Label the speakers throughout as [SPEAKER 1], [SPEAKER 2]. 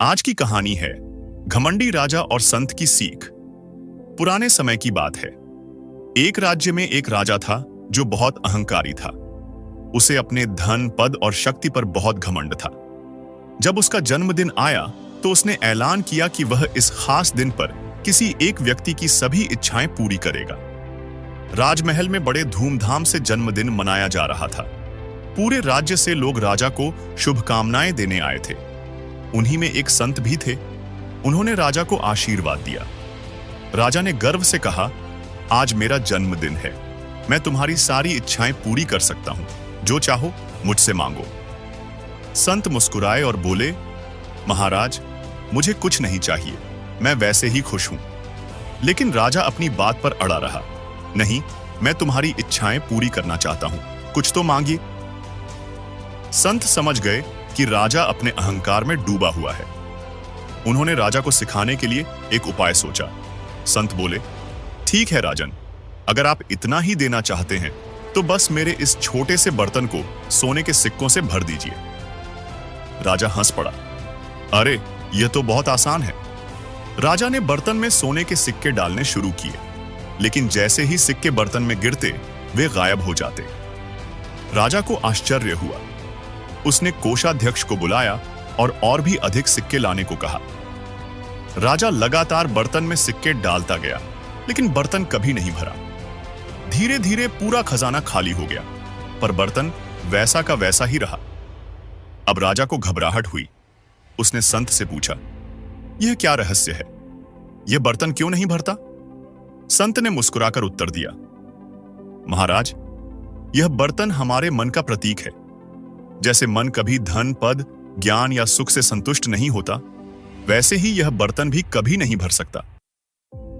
[SPEAKER 1] आज की कहानी है घमंडी राजा और संत की सीख। पुराने समय की बात है। एक राज्य में एक राजा था जो बहुत अहंकारी था। उसे अपने धन, पद और शक्ति पर बहुत घमंड था। जब उसका जन्मदिन आया तो उसने ऐलान किया कि वह इस खास दिन पर किसी एक व्यक्ति की सभी इच्छाएं पूरी करेगा। राजमहल में बड़े धूमधाम से जन्मदिन मनाया जा रहा था। पूरे राज्य से लोग राजा को शुभकामनाएं देने आए थे। उन्हीं में एक संत भी थे। उन्होंने राजा को आशीर्वाद दिया। राजा ने गर्व से कहा, आज मेरा जन्मदिन है, मैं तुम्हारी सारी इच्छाएं पूरी कर सकता हूं, जो चाहो मुझसे मांगो। संत मुस्कुराए और बोले, महाराज, मुझे कुछ नहीं चाहिए, मैं वैसे ही खुश हूं। लेकिन राजा अपनी बात पर अड़ा रहा। नहीं, मैं तुम्हारी इच्छाएं पूरी करना चाहता हूं, कुछ तो मांगिए। संत समझ गए कि राजा अपने अहंकार में डूबा हुआ है। उन्होंने राजा को सिखाने के लिए एक उपाय सोचा। संत बोले, ठीक है राजन, अगर आप इतना ही देना चाहते हैं तो बस मेरे इस छोटे से बर्तन को सोने के सिक्कों से भर दीजिए। राजा हंस पड़ा। अरे, यह तो बहुत आसान है। राजा ने बर्तन में सोने के सिक्के डालने शुरू किए, लेकिन जैसे ही सिक्के बर्तन में गिरते वे गायब हो जाते। राजा को आश्चर्य हुआ। उसने कोषाध्यक्ष को बुलाया और भी अधिक सिक्के लाने को कहा। राजा लगातार बर्तन में सिक्के डालता गया, लेकिन बर्तन कभी नहीं भरा। धीरे धीरे पूरा खजाना खाली हो गया, पर बर्तन वैसा का वैसा ही रहा। अब राजा को घबराहट हुई। उसने संत से पूछा, यह क्या रहस्य है? यह बर्तन क्यों नहीं भरता? संत ने मुस्कुराकर उत्तर दिया, महाराज, यह बर्तन हमारे मन का प्रतीक है। जैसे मन कभी धन, पद, ज्ञान या सुख से संतुष्ट नहीं होता, वैसे ही यह बर्तन भी कभी नहीं भर सकता।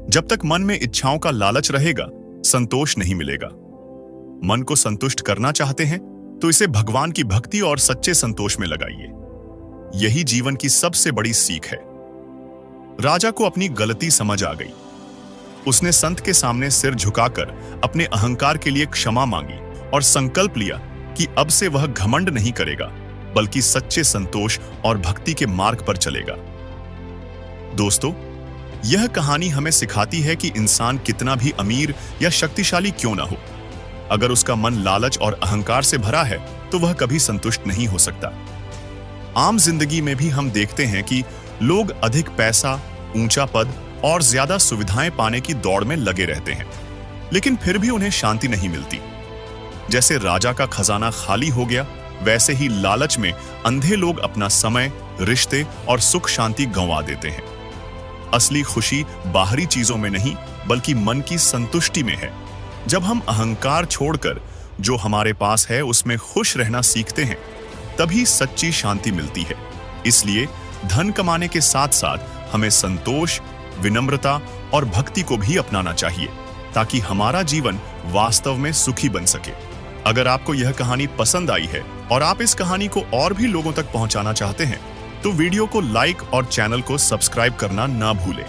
[SPEAKER 1] जब तक मन में इच्छाओं का लालच रहेगा, संतोष नहीं मिलेगा। मन को संतुष्ट करना चाहते हैं तो इसे भगवान की भक्ति और सच्चे संतोष में लगाइए। यही जीवन की सबसे बड़ी सीख है। राजा को अपनी गलती समझ आ गई। उसने संत के सामने सिर झुकाकर अपने अहंकार के लिए क्षमा मांगी और संकल्प लिया कि अब से वह घमंड नहीं करेगा, बल्कि सच्चे संतोष और भक्ति के मार्ग पर चलेगा। दोस्तों, यह कहानी हमें सिखाती है कि इंसान कितना भी अमीर या शक्तिशाली क्यों ना हो, अगर उसका मन लालच और अहंकार से भरा है तो वह कभी संतुष्ट नहीं हो सकता। आम जिंदगी में भी हम देखते हैं कि लोग अधिक पैसा, ऊंचा पद और ज्यादा सुविधाएं पाने की दौड़ में लगे रहते हैं, लेकिन फिर भी उन्हें शांति नहीं मिलती। जैसे राजा का खजाना खाली हो गया, वैसे ही लालच में अंधे लोग अपना समय, रिश्ते और सुख शांति गंवा देते हैं। असली खुशी बाहरी चीजों में नहीं, बल्कि मन की संतुष्टि में है। जब हम अहंकार छोड़कर जो हमारे पास है उसमें खुश रहना सीखते हैं, तभी सच्ची शांति मिलती है। इसलिए धन कमाने के साथ साथ हमें संतोष, विनम्रता और भक्ति को भी अपनाना चाहिए, ताकि हमारा जीवन वास्तव में सुखी बन सके। अगर आपको यह कहानी पसंद आई है और आप इस कहानी को और भी लोगों तक पहुंचाना चाहते हैं, तो वीडियो को लाइक और चैनल को सब्सक्राइब करना ना भूलें।